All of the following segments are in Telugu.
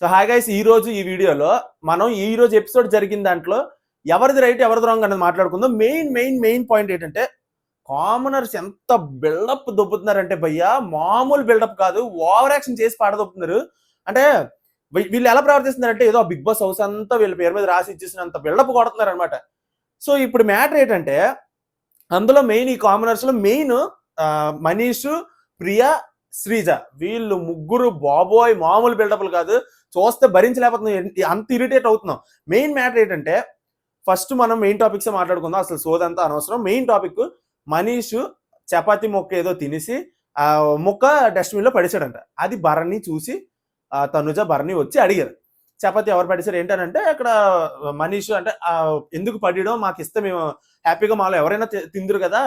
సో హాయ్ గైస్, ఈ రోజు ఈ వీడియోలో మనం ఈ రోజు ఎపిసోడ్ జరిగిన దాంట్లో ఎవరిది రైట్ ఎవరిది రాంగ్ అనేది మాట్లాడుకుందాం. మెయిన్ పాయింట్ ఏంటంటే, కామనర్స్ ఎంత బిల్డప్ దొబ్బుతున్నారంటే భయ్యా, మామూలు బిల్డప్ కాదు, ఓవర్ యాక్షన్ చేసి పాడదొప్పుతున్నారు. అంటే వీళ్ళు ఎలా ప్రవర్తిస్తున్నారంటే ఏదో బిగ్ బాస్ హౌస్ అంతా వీళ్ళ పేరు మీద రాసి ఇచ్చేసినంత బిల్డప్ కొడుతున్నారు అనమాట. సో ఇప్పుడు మ్యాటర్ ఏంటంటే, అందులో మెయిన్ ఈ కామనర్స్ లో మెయిన్ మనీష్, ప్రియా, శ్రీజ, వీళ్ళు ముగ్గురు బాబోయ్ మామూలు బిల్డప్లు కాదు. చూస్తే భరించలేకపోతున్నాం, అంత ఇరిటేట్ అవుతున్నాం. మెయిన్ మ్యాటర్ ఏంటంటే, ఫస్ట్ మనం మెయిన్ టాపిక్స్ మాట్లాడుకుందాం. అసలు సోదంతా అనవసరం. మెయిన్ టాపిక్, మనీష్ చపాతి మొక్క ఏదో తినేసి ఆ మొక్క డస్ట్బిన్ లో పడేశాడంట. అది భరణి చూసి తనుజ భరణి వచ్చి అడిగారు, చపాతి ఎవరు పడేశారు ఏంటనంటే, అక్కడ మనీష్ అంటే ఎందుకు పడేయడం, మాకు ఇస్తే మేము హ్యాపీగా మాలో ఎవరైనా తిందురు కదా,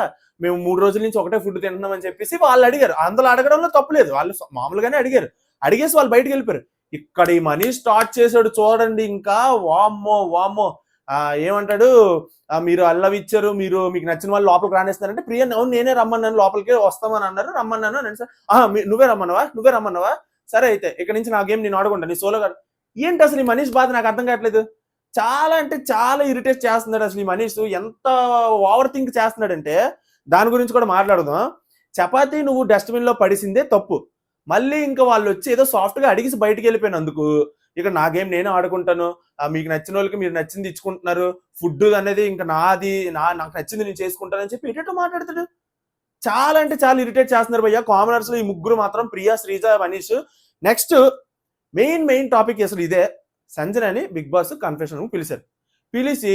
మేము 3 రోజుల నుంచి ఒకటే ఫుడ్ తింటున్నాం అని చెప్పేసి వాళ్ళు అడిగారు. అందులో అడగడంలో తప్పులేదు, వాళ్ళు మామూలుగానే అడిగారు. అడిగేసి వాళ్ళు బయటకు వెళ్ళిపోయారు. ఇక్కడ ఈ మనీష్ స్టార్ట్ చేశాడు చూడండి. ఇంకా వామ్మో ఏమంటాడు, మీరు అల్లవి ఇచ్చారు, మీరు మీకు నచ్చిన వాళ్ళు లోపలికి రానేస్తారంటే, ప్రియ అవును నేనే రమ్మన్నాను, లోపలికి వస్తామని అన్నారు, రమ్మన్నాను అని. నువ్వే రమ్మన్నావా సరే అయితే ఇక్కడ నుంచి నా గేమ్ నేను ఆడుకుంటా, నీ సోలో కాదు. ఏంటి అసలు ఈ మనీష్ బాధ నాకు అర్థం కావట్లేదు. చాలా అంటే చాలా ఇరిటేట్ చేస్తున్నాడు అసలు ఈ మనీష్. ఎంత ఓవర్ థింక్ చేస్తున్నాడంటే దాని గురించి కూడా మాట్లాడదాం. చపాతీ నువ్వు డస్ట్బిన్ లో పడిసిందే తప్పు, మళ్ళీ ఇంకా వాళ్ళు వచ్చి ఏదో సాఫ్ట్ గా అడిగేసి బయటకు వెళ్ళిపోయినందుకు ఇక నా గేమ్ నేనే ఆడుకుంటాను, మీకు నచ్చిన వాళ్ళకి మీరు నచ్చింది ఇచ్చుకుంటున్నారు, ఫుడ్ అనేది ఇంకా నాది, నాకు నచ్చింది నేను చేసుకుంటాను అని చెప్పి ఇటేటో మాట్లాడతాడు. చాలా అంటే చాలా ఇరిటేట్ చేస్తున్నారు భయ్య కామనర్స్ లో ఈ ముగ్గురు మాత్రం, Priya, Sreeja, Manish. Next main topic అసలు ఇదే. సంజనని బిగ్ బాస్ కన్ఫెషన్ పిలిచారు. పిలిచి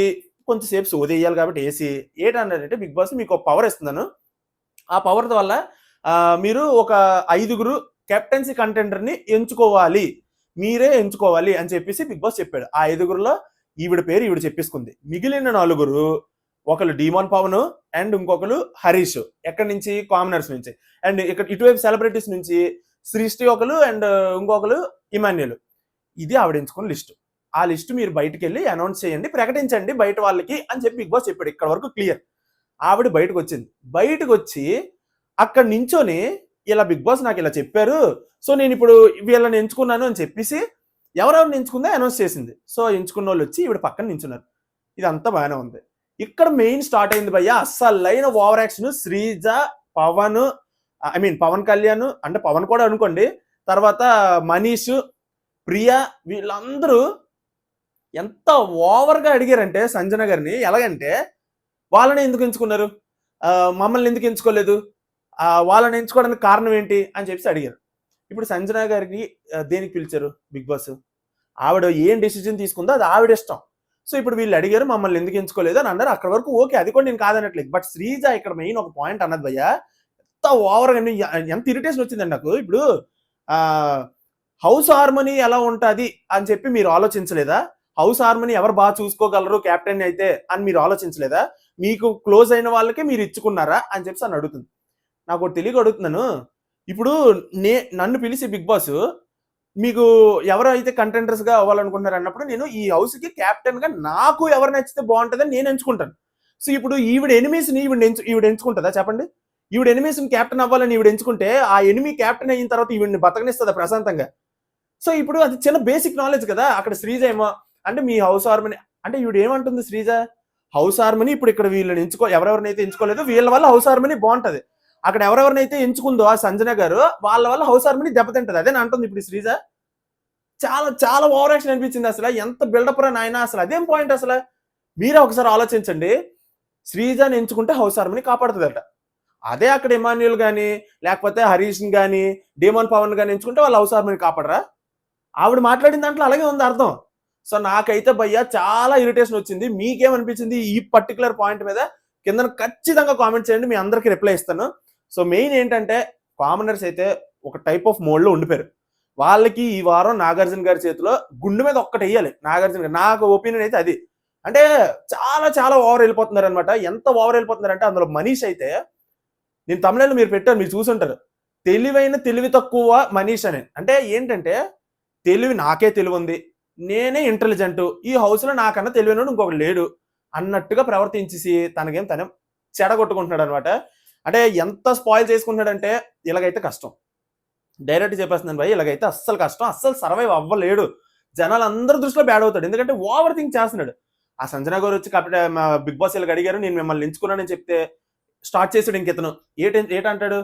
కొంచెంసేపు సోదేయాలి కాబట్టి ఏసీ ఏంటన్నారంటే, బిగ్ బాస్ మీకు ఒక పవర్ ఇస్తున్నాను, ఆ పవర్ వల్ల మీరు ఒక 5గురు కెప్టెన్సీ కంటెండర్ని ఎంచుకోవాలి, మీరే ఎంచుకోవాలి అని చెప్పేసి బిగ్ బాస్ చెప్పాడు. ఆ 5గురులో ఈవిడ పేరు ఈవిడ చెప్పేసుకుంది. మిగిలిన 4గురు, ఒకరు డీమాన్ పవన్ అండ్ ఇంకొకరు హరీష్, ఎక్కడి నుంచి కామనర్స్ నుంచి, అండ్ ఇక్కడ ఇటువైపు సెలబ్రిటీస్ నుంచి సృష్టి ఒకరు అండ్ ఇంకొకరు ఇమాన్యుల్. ఇది ఆవిడ ఎంచుకున్న లిస్టు. ఆ లిస్టు మీరు బయటకు వెళ్ళి అనౌన్స్ చేయండి, ప్రకటించండి బయట వాళ్ళకి అని చెప్పి బిగ్ బాస్ చెప్పాడు. ఇక్కడ వరకు క్లియర్. ఆవిడ బయటకు వచ్చింది. బయటకు వచ్చి అక్కడ నించొని ఇలా బిగ్ బాస్ నాకు ఇలా చెప్పారు, సో నేను ఇప్పుడు వీళ్ళని ఎంచుకున్నాను అని చెప్పేసి ఎవరెవరిని ఎంచుకుందో అనౌన్స్ చేసింది. సో ఎంచుకున్న వాళ్ళు వచ్చి ఈవిడ పక్కన నించున్నారు. ఇదంతా బాగానే ఉంది. ఇక్కడ మెయిన్ స్టార్ట్ అయింది భయ్య అస్సలైన ఓవర్ యాక్షన్. శ్రీజ, పవన్, పవన్ కళ్యాణ్ అంటే పవన్ కూడా అనుకోండి, తర్వాత మనీష్, ప్రియా, వీళ్ళందరూ ఎంత ఓవర్గా అడిగారంటే సంజన గారిని. ఎలాగంటే, వాళ్ళని ఎందుకు ఎంచుకున్నారు, మమ్మల్ని ఎందుకు ఎంచుకోలేదు, వాళ్ళని ఎంచుకోవడానికి కారణం ఏంటి అని చెప్పేసి అడిగారు. ఇప్పుడు సంజన గారికి దేనికి పిలిచారు బిగ్ బాస్? ఆవిడ ఏం డెసిజన్ తీసుకుందో అది ఆవిడ ఇష్టం. సో ఇప్పుడు వీళ్ళు అడిగారు మమ్మల్ని ఎందుకు ఎంచుకోలేదు అని అన్నారు. అక్కడ వరకు ఓకే, అది కూడా నేను కాదనట్లేదు. బట్ శ్రీజ ఇక్కడ మెయిన్ ఒక పాయింట్ అన్నది భయ్య, ఎంత ఓవర్గా ఎంత ఇరిటేషన్ వచ్చిందండి నాకు. ఇప్పుడు హౌస్ హార్మనీ ఎలా ఉంటుంది అని చెప్పి మీరు ఆలోచించలేదా? హౌస్ హార్మనీ ఎవరు బాగా చూసుకోగలరు కెప్టెన్ అయితే అని మీరు ఆలోచించలేదా? మీకు క్లోజ్ అయిన వాళ్ళకే మీరు ఇచ్చుకున్నారా అని చెప్పి అని అడుగుతుంది. నాకు తెలియక అడుగుతున్నాను. ఇప్పుడు నన్ను పిలిచి బిగ్ బాస్ మీకు ఎవరైతే కంటెండర్స్ గా అవ్వాలనుకుంటున్నారు అన్నప్పుడు, నేను ఈ హౌస్ కి కెప్టెన్ గా నాకు ఎవరు నచ్చితే బాగుంటుందని నేను ఎంచుకుంటాను. సో ఇప్పుడు ఈవిడ ఎనిమీస్ ని ఈవిడ ఎంచుకుంటుందా చెప్పండి? ఈవిడ ఎనిమీస్ ని కెప్టెన్ అవ్వాలని ఈవిడ ఎంచుకుంటే, ఆ ఎనిమీ కెప్టెన్ అయిన తర్వాత ఈవిడిని బతకనిస్తుందా ప్రశాంతంగా? సో ఇప్పుడు అది చిన్న బేసిక్ నాలెడ్జ్ కదా. అక్కడ శ్రీజ ఏమో అంటే మీ హౌస్ హార్మనీ అంటే ఈవిడ ఏమంటుంది శ్రీజ, హౌస్ హార్మనీ ఇప్పుడు ఇక్కడ వీళ్ళని ఎవరెవరినైతే ఎంచుకోలేదు వీళ్ళ వల్ల హౌస్ హార్మనీ బాగుంటది, అక్కడ ఎవరెవరినైతే ఎంచుకుందో ఆ సంజన గారు వాళ్ళ వల్ల హౌస్ హార్మనీ దెబ్బతింటది, అదే అంటుంది ఇప్పుడు శ్రీజ. చాలా చాలా ఓవర్ యాక్షన్ అనిపించింది. అసలు ఎంత బిల్డప్ రా నాయన, అసలు అదేం పాయింట్ అసలు? మీరే ఒకసారి ఆలోచించండి. శ్రీజని ఎంచుకుంటే హౌస్ హార్మనీ కాపాడుతుందట. అదే అక్కడ ఇమాన్యుల్ కానీ లేకపోతే హరీష్ కానీ డీమోన్ పవన్ కానీ ఎంచుకుంటే వాళ్ళు హౌస్ హార్మనీ కాపాడరా? ఆవిడ మాట్లాడిన దాంట్లో అలాగే ఉంది అర్థం. సో నాకైతే భయ్య చాలా ఇరిటేషన్ వచ్చింది. మీకేమనిపించింది ఈ పర్టికులర్ పాయింట్ మీద కింద ఖచ్చితంగా కామెంట్ చేయండి, మీ అందరికి రిప్లై ఇస్తాను. సో మెయిన్ ఏంటంటే, కామనర్స్ అయితే ఒక టైప్ ఆఫ్ మోడ్లో ఉండిపోయారు. వాళ్ళకి ఈ వారం నాగార్జున గారి చేతిలో గుండె మీద ఒక్కటి వేయాలి. నాగార్జున గారు, నాకు ఒపీనియన్ అయితే అది. అంటే చాలా చాలా ఓవర్ వెళ్ళిపోతున్నారు అనమాట. ఎంత ఓవర్ వెళ్ళిపోతున్నారంటే, అందులో మనీష్ అయితే, నేను తమిళలో మీరు పెట్టారు, మీరు చూసుంటారు, తెలివి తక్కువ మనీష్ అని. అంటే ఏంటంటే, నాకే తెలివి ఉంది, నేనే ఇంటెలిజెంట్, ఈ హౌస్ లో నాకన్నా తెలివైనడు ఇంకొకటి లేడు అన్నట్టుగా ప్రవర్తించేసి తనకేం తనే చెడగొట్టుకుంటున్నాడు అనమాట. అంటే ఎంత స్పాయిల్ చేసుకుంటున్నాడంటే, ఇలాగైతే కష్టం. డైరెక్ట్ చెప్పేస్తున్నాను భయ్, ఇలాగైతే అస్సలు కష్టం, అస్సలు సర్వైవ్ అవ్వలేడు. జనాలు అందరి దృష్టిలో బ్యాడ్ అవుతాడు. ఎందుకంటే ఓవర్ థింక్ చేస్తున్నాడు. ఆ సంజన గారు వచ్చి మా బిగ్ బాస్ వీళ్ళకి అడిగారు, నేను మిమ్మల్ని ఎంచుకున్నానని చెప్తే స్టార్ట్ చేసాడు ఇంకితను. ఏటంటాడు,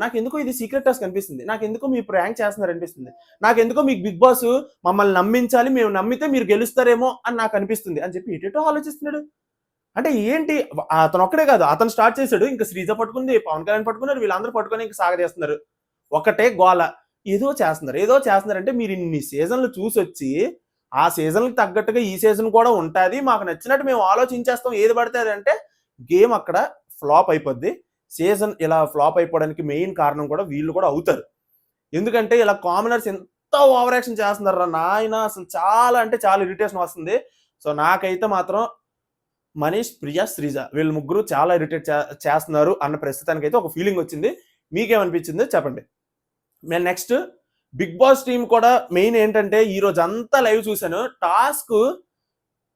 నాకెందుకో ఇది సీక్రెట్ టాస్క్ అనిపిస్తుంది, నాకెందుకో మీరు ప్రాంక్ చేస్తున్నారు అనిపిస్తుంది, నాకెందుకో మీకు బిగ్ బాస్ మమ్మల్ని నమ్మించాలి, మేము నమ్మితే మీరు గెలుస్తారేమో అని నాకు అనిపిస్తుంది అని చెప్పి ఏటేటో ఆలోచిస్తున్నాడు. అంటే ఏంటి, అతను ఒక్కడే కాదు, అతను స్టార్ట్ చేశాడు, ఇంకా శ్రీజ పట్టుకుంది, పవన్ కళ్యాణ్ పట్టుకున్నారు, వీళ్ళందరూ పట్టుకొని ఇంకా సాగదీస్తున్నారు. ఒకటే గోల, ఏదో చేస్తున్నారు అంటే మీరు ఇన్ని సీజన్లు చూసొచ్చి ఆ సీజన్కి తగ్గట్టుగా ఈ సీజన్ కూడా ఉంటుంది, మాకు నచ్చినట్టు మేము ఆలోచించేస్తాం ఏది పడితే అంటే గేమ్ అక్కడ ఫ్లాప్ అయిపోద్ది. సీజన్ ఇలా ఫ్లాప్ అయిపోవడానికి మెయిన్ కారణం కూడా వీళ్ళు కూడా అవుతారు. ఎందుకంటే ఇలా కామనర్స్ ఎంత ఓవర్ యాక్షన్ చేస్తున్నారా నాయన, అసలు చాలా అంటే చాలా ఇరిటేషన్ వస్తుంది. సో నాకైతే మాత్రం మనీష్, ప్రియా, శ్రీజ వీళ్ళు ముగ్గురు చాలా ఇరిటేట్ చేస్తున్నారు అన్న ప్రస్తుతానికి అయితే ఒక ఫీలింగ్ వచ్చింది. మీకేమనిపించింది చెప్పండి. నేను నెక్స్ట్ బిగ్ బాస్ టీం కూడా మెయిన్ ఏంటంటే ఈ రోజు అంతా లైవ్ చూశాను. టాస్క్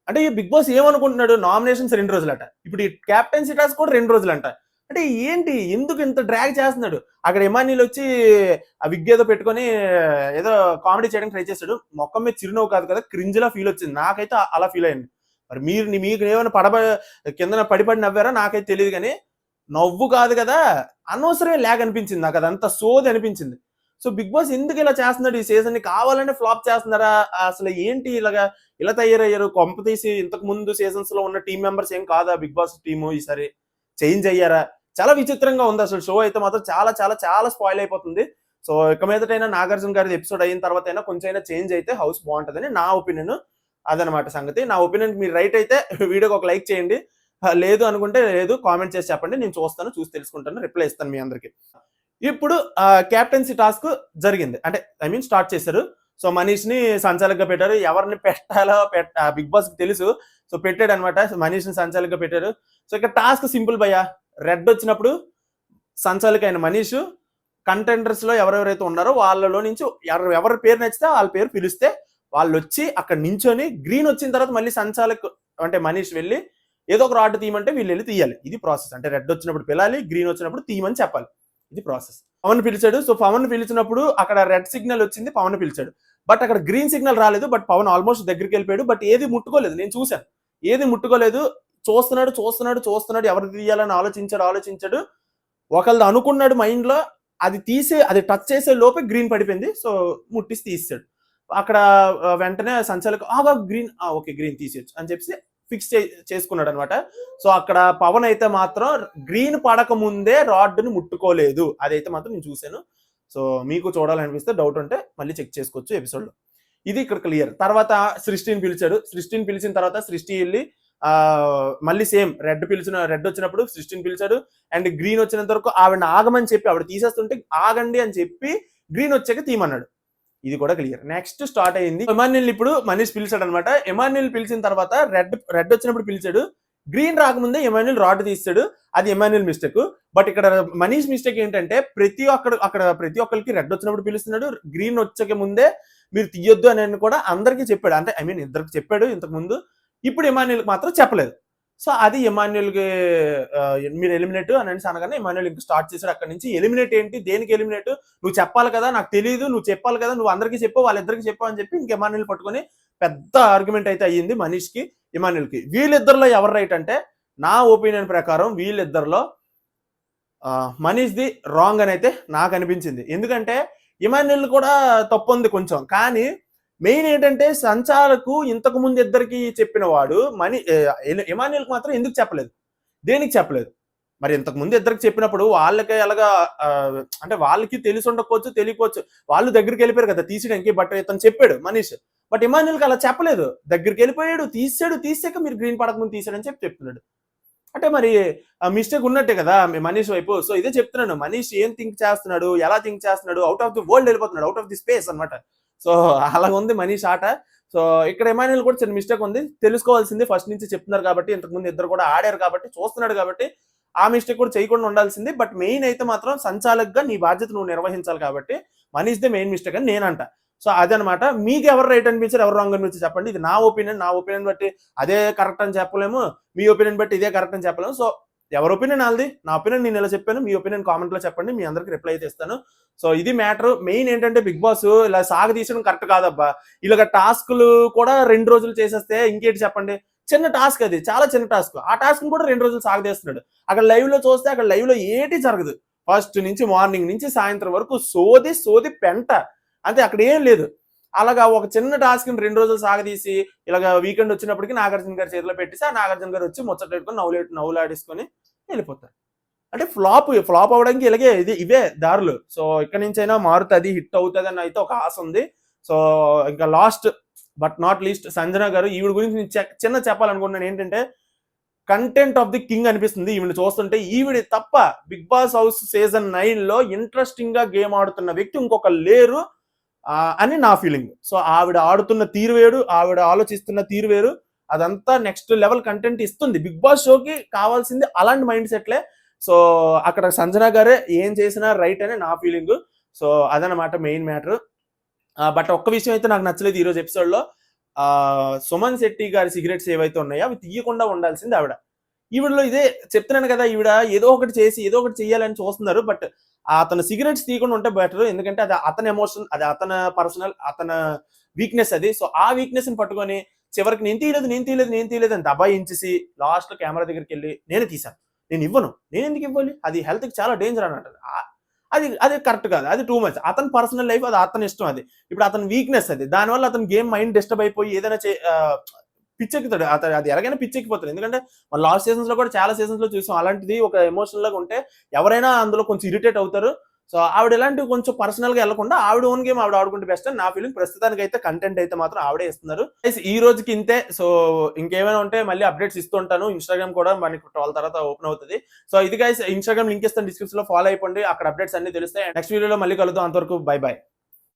అంటే ఈ బిగ్ బాస్ ఏమనుకుంటున్నాడు, నామినేషన్స్ 2 రోజులట, ఇప్పుడు ఈ క్యాప్టెన్సీ టాస్క్ కూడా 2 రోజులంట. అంటే ఏంటి, ఎందుకు ఇంత డ్రాగ్ చేస్తున్నాడు? అక్కడ ఇమాన్యుల్ వచ్చి ఆ విగ్ ఏదో పెట్టుకొని ఏదో కామెడీ చేయడానికి ట్రై చేశాడు. మొక్కం మీద చిరునవ్వు కాదు కదా, క్రింజ్లా ఫీల్ వచ్చింది. నాకైతే అలా ఫీల్ అయింది. మరి మీకు ఏమైనా కింద పడి నవ్వారా నాకైతే తెలియదు, కానీ నవ్వు కాదు కదా, అనవసరమే లాగ్ అనిపించింది నాకు, అదంతా సోది అనిపించింది. సో బిగ్ బాస్ ఎందుకు ఇలా చేస్తున్నాడు, ఈ సీజన్ ని కావాలంటే ఫ్లాప్ చేస్తున్నారా, అసలు ఏంటి ఇలా తయారయ్యారు? కొంప తీసి ఇంతకు ముందు సీజన్స్ లో ఉన్న టీం మెంబర్స్ ఏం కాదా బిగ్ బాస్ టీము ఈసారి చేంజ్ అయ్యారా? చాలా విచిత్రంగా ఉంది అసలు. షో అయితే మాత్రం చాలా చాలా చాలా స్పాయిల్ అయిపోతుంది. సో ఇక మీదటైనా నాగార్జున గారి ఎపిసోడ్ అయిన తర్వాత అయినా కొంచెం చేంజ్ అయితే హౌస్ బాగుంటుందని నా ఒపీనియన్. అదనమాట సంగతి. నా ఒపీనియన్ మీరు రైట్ అయితే వీడియోకి ఒక లైక్ చేయండి, లేదు అనుకుంటే లేదు, కామెంట్ చేసి చెప్పండి, నేను చూసి తెలుసుకుంటాను, రిప్లై ఇస్తాను మీ అందరికి. ఇప్పుడు క్యాప్టెన్సీ టాస్క్ జరిగింది, అంటే స్టార్ట్ చేశారు. సో మనీష్ ని సంచాలకుగా పెట్టారు. ఎవరిని పెట్టాలో బిగ్ బాస్ కి తెలుసు, సో పెట్టాడు అనమాట. మనీష్ ని సంచాలకుగా పెట్టారు. సో ఇక్కడ టాస్క్ సింపుల్ భయ్యా. రెడ్ వచ్చినప్పుడు సంచాలక అయిన మనీష్ కంటెండర్స్ లో ఎవరెవరైతే ఉన్నారో వాళ్ళలో నుంచి ఎవరి పేరు నచ్చితే వాళ్ళ పేరు పిలిస్తే వాళ్ళు వచ్చి అక్కడ నించొని, గ్రీన్ వచ్చిన తర్వాత మళ్ళీ సంచాలక్ అంటే మనీష్ వెళ్ళి ఏదో ఒక రాడ్ తీయమంటే వీళ్ళు వెళ్ళి తీయాలి. ఇది ప్రాసెస్. అంటే రెడ్ వచ్చినప్పుడు పిలాలి, గ్రీన్ వచ్చినప్పుడు తీయమని చెప్పాలి. ఇది ప్రాసెస్. పవన్ పిలిచాడు. సో పవన్ పిలిచినప్పుడు అక్కడ రెడ్ సిగ్నల్ వచ్చింది, పవన్ పిలిచాడు. బట్ అక్కడ గ్రీన్ సిగ్నల్ రాలేదు. బట్ పవన్ ఆల్మోస్ట్ దగ్గరికి వెళ్ళిపోయాడు. బట్ ఏది ముట్టుకోలేదు, నేను చూశాను, ఏది ముట్టుకోలేదు. చూస్తున్నాడు ఎవరు తీయాలని ఆలోచించాడు. ఒకళ్ళది అనుకున్నాడు మైండ్ లో, అది టచ్ చేసే లోపే గ్రీన్ పడిపోయింది. సో ముట్టిసి తీసాడు. అక్కడ వెంటనే సంచాలకు గ్రీన్, ఓకే గ్రీన్ తీసేయచ్చు అని చెప్పి ఫిక్స్ చేసుకున్నాడు అనమాట. సో అక్కడ పవన్ అయితే మాత్రం గ్రీన్ పడక ముందే రాడ్ ని ముట్టుకోలేదు. అదైతే మాత్రం నేను చూశాను. సో మీకు చూడాలనిపిస్తే డౌట్ ఉంటే మళ్ళీ చెక్ చేసుకోవచ్చు ఎపిసోడ్ లో. ఇది ఇక్కడ క్లియర్. తర్వాత సృష్టిని పిలిచాడు. సృష్టిని పిలిచిన తర్వాత సృష్టి వెళ్ళి మళ్ళీ సేమ్ రెడ్ వచ్చినప్పుడు సృష్టిని పిలిచాడు. అండ్ గ్రీన్ వచ్చినంత వరకు ఆవిడ ఆగమని చెప్పి, ఆవిడ తీసేస్తుంటే ఆగండి అని చెప్పి గ్రీన్ వచ్చాక తీయమన్నాడు. ఇది కూడా క్లియర్. నెక్స్ట్ స్టార్ట్ అయింది. ఎమాన్యుల్ ఇప్పుడు మనీష్ పిలిచాడు అనమాట. ఎమాన్యుల్ పిలిచిన తర్వాత రెడ్ వచ్చినప్పుడు పిలిచాడు. గ్రీన్ రాకముందే ఎమాన్యుల్ రాడ్ తీస్తాడు. అది ఎమాన్యుల్ మిస్టేక్. బట్ ఇక్కడ మనీష్ మిస్టేక్ ఏంటంటే ప్రతి ఒక్కరికి రెడ్ వచ్చినప్పుడు పిలుస్తున్నాడు, గ్రీన్ వచ్చకే ముందే మీరు తీయొద్దు అని కూడా అందరికీ చెప్పాడు. అంటే ఇద్దరికి చెప్పాడు ఇంతకు ముందు. ఇప్పుడు ఎమాన్యుల్ మాత్రం చెప్పలేదు. సో అది ఎమాన్యుల్కి మీరు ఎలిమినేట్ అని అనగానే ఎమాన్యుల్ ఇంకా స్టార్ట్ చేశాడు. అక్కడి నుంచి ఎలిమినేట్ ఏంటి, దేనికి ఎలిమినేట్, నువ్వు చెప్పాలి కదా, నాకు తెలియదు, నువ్వు చెప్పాలి కదా, నువ్వు అందరికీ చెప్పు, వాళ్ళిద్దరికి చెప్పావు అని చెప్పి ఇంక ఎమాన్యుల్ పట్టుకొని పెద్ద ఆర్గ్యుమెంట్ అయితే అయ్యింది మనీష్కి ఎమాన్యుల్కి. వీళ్ళిద్దరిలో ఎవరు రైట్ అంటే నా ఒపీనియన్ ప్రకారం వీళ్ళిద్దరిలో మనీష్ది రాంగ్ అని అయితే నాకు అనిపించింది. ఎందుకంటే ఎమాన్యుల్ కూడా తప్పు ఉంది కొంచెం, కానీ మెయిన్ ఏంటంటే సంచాలకు ఇంతకు ముందు ఇద్దరికి చెప్పిన వాడు ఎమాన్యుల్కి మాత్రం ఎందుకు చెప్పలేదు, దేనికి చెప్పలేదు? మరి ఇంతకు ముందు ఇద్దరికి చెప్పినప్పుడు వాళ్ళకి ఎలాగా అంటే వాళ్ళకి తెలిసి ఉండకపోవచ్చు, తెలియకపోవచ్చు, వాళ్ళు దగ్గరికి వెళ్ళిపోయారు కదా తీసేయడానికి. బట్ ఇతను చెప్పాడు మనీష్, బట్ ఎమాన్యుల్కి అలా చెప్పలేదు. దగ్గరికి వెళ్ళిపోయాడు, తీసాక మీరు గ్రీన్ పడకముందు తీసాడని చెప్తున్నాడు. అంటే మరి మిస్టేక్ ఉన్నట్టే కదా మనీష్ వైపు. సో ఇదే చెప్తున్నాను, మనీష్ ఏం థింక్ చేస్తున్నాడు, ఎలా థింక్ చేస్తున్నాడు, అవుట్ ఆఫ్ ది వరల్డ్ వెళ్ళిపోతున్నాడు, అవుట్ ఆఫ్ ది స్పేస్ అనమాట. సో అలా ఉంది మనీష్ ఆట. సో ఇక్కడ ఎమాన్యుల్ కూడా చిన్న మిస్టేక్ ఉంది, తెలుసుకోవాల్సింది. ఫస్ట్ నుంచి చెప్తున్నారు కాబట్టి, ఇంతకుముందు ఇద్దరు కూడా ఆడారు కాబట్టి, చూస్తున్నాడు కాబట్టి ఆ మిస్టేక్ కూడా చేయకుండా ఉండాల్సింది. బట్ మెయిన్ అయితే మాత్రం సంచాలకుగా నీ బాధ్యత నువ్వు నిర్వహించాలి కాబట్టి మనీష్ దే మెయిన్ మిస్టేక్ అని నేనంట. సో అదనమాట. మీకు ఎవరు రైట్ అనిపించారు, ఎవరు రాంగ్ అనిపించారు చెప్పండి. ఇది నా ఒపీనియన్ బట్టి అదే కరెక్ట్ అని చెప్పలేము, మీ ఒపీనియన్ బట్టి ఇదే కరెక్ట్ అని చెప్పలేము. సో ఎవరి ఒపీనియన్ వాళ్ళది. నా ఒపీనియన్ నేను ఇలా చెప్పాను. మీ ఒపీనియన్ కామెంట్ లో చెప్పండి. మీ అందరికి రిప్లై అయితే ఇస్తాను. సో ఇది మ్యాటర్. మెయిన్ ఏంటంటే బిగ్ బాస్ ఇలా సాగదీసడం కరెక్ట్ కాదబ్బా. ఇలాగ టాస్క్లు కూడా 2 రోజులు చేసేస్తే ఇంకేంటి చెప్పండి. చిన్న టాస్క్ అది, చాలా చిన్న టాస్క్. ఆ టాస్క్ కూడా 2 రోజులు సాగదీస్తున్నాడు. అక్కడ లైవ్ లో చూస్తే అక్కడ లైవ్ లో ఏటి జరగదు. ఫస్ట్ నుంచి మార్నింగ్ నుంచి సాయంత్రం వరకు సోది సోది పెంట అంతే, అక్కడ ఏం లేదు. అలాగా ఒక చిన్న టాస్క్ 2 రోజులు సాగదీసి ఇలాగ వీకెండ్ వచ్చినప్పటికి నాగార్జున గారి చేతిలో పెట్టేసి ఆ నాగార్జున గారు వచ్చి ముచ్చట పెట్టుకొని నవ్వులాడేసుకొని వెళ్ళిపోతారు. అంటే ఫ్లాప్ అవడానికి ఇలాగే ఇవే దారులు. సో ఇక్కడ నుంచి అయినా మారుతుంది, హిట్ అవుతుంది అని అయితే ఒక ఆశ ఉంది. సో ఇంకా last but not least Sanjana గారు, ఈవిడ గురించి నేను చిన్న చెప్పాలనుకుంటున్నాను. ఏంటంటే కంటెంట్ ఆఫ్ ది కింగ్ అనిపిస్తుంది ఈవిడ చూస్తుంటే. ఈవిడ తప్ప బిగ్ బాస్ హౌస్ సీజన్ 9 లో ఇంట్రెస్టింగ్ గా గేమ్ ఆడుతున్న వ్యక్తి ఇంకొక లేరు అని నా ఫీలింగ్. సో ఆవిడ ఆడుతున్న తీరు వేరు, ఆవిడ ఆలోచిస్తున్న తీరు వేరు. అదంతా నెక్స్ట్ లెవెల్ కంటెంట్ ఇస్తుంది. బిగ్ బాస్ షోకి కావాల్సింది అలాంటి మైండ్ సెట్లే. సో అక్కడ సంజన గారే ఏం చేసినా రైట్ అని నా ఫీలింగ్. సో అదనమాట మెయిన్ మ్యాటర్. బట్ ఒక్క విషయం అయితే నాకు నచ్చలేదు ఈరోజు ఎపిసోడ్ లో. సుమన్ శెట్టి గారి సిగరెట్స్ ఏవైతే ఉన్నాయో అవి తీయకుండా ఉండాల్సింది ఆవిడ. ఈవిడలో ఇదే చెప్తున్నాను కదా, ఈవిడ ఏదో ఒకటి చేసి ఏదో ఒకటి చేయాలని చూస్తున్నారు. బట్ అతను సిగరెట్స్ తీయకుండా ఉంటే బెటర్. ఎందుకంటే అది అతని ఎమోషన్, అది అతని పర్సనల్, అతని వీక్నెస్ అది. సో ఆ వీక్నెస్ ని పట్టుకొని చివరికి నేను తీయలేదు అని దబాయించేసి లాస్ట్ లో కెమెరా దగ్గరికి వెళ్ళి నేనే తీసాను, నేను ఇవ్వను, నేను ఎందుకు ఇవ్వాలి, అది హెల్త్ కి చాలా డేంజర్ అని అంటారు. అది కరెక్ట్ కాదు, అది టూ మచ్. అతని పర్సనల్ లైఫ్, అది అతని ఇష్టం. అది ఇప్పుడు అతని వీక్నెస్ అది. దానివల్ల అతని గేమ్ మైండ్ డిస్టర్బ్ అయిపోయి ఏదైనా పిచ్చెక్కుతాడు. అది ఎలాగైనా పిచ్చెక్కిపోతాడు. ఎందుకంటే మన లాస్ట్ సీజన్స్ లో కూడా చాలా సీజన్స్ లో చూసాం. అలాంటిది ఒక ఎమోషనల్ లాగా ఉంటే ఎవరైనా అందులో కొంచెం ఇరిటేట్ అవుతారు. సో ఆవిడ ఇలాంటివి కొంచెం పర్సనల్ గా వెళ్లకుండా ఆవిడ ఓన్ గేమ్ ఆవిడ ఆడుకుంటే బెస్ట్ అని నా ఫీలింగ్. ప్రస్తుతానికి అయితే కంటెంట్ అయితే మాత్రం ఆవిడే ఇస్తున్నారు. ఈ రోజుకి ఇంతే. సో ఇంకేమైనా ఉంటే మళ్ళీ అప్డేట్స్ ఇస్తూ ఉంటాను. ఇన్స్టాగ్రామ్ కూడా మనకి 12 తర్వాత ఓపెన్ అవుతుంది. సో ఇది గైస్, ఇన్స్టాగ్రామ్ లింక్ ఇస్తాను డిస్క్రిప్షన్ లో, ఫాలో అయిపోండి. అక్కడ అప్డేట్స్ అన్ని తెలుస్తాయి. నెక్స్ట్ వీడియోలో మళ్ళీ కలుద్దాం. అంతవరకు బై బై.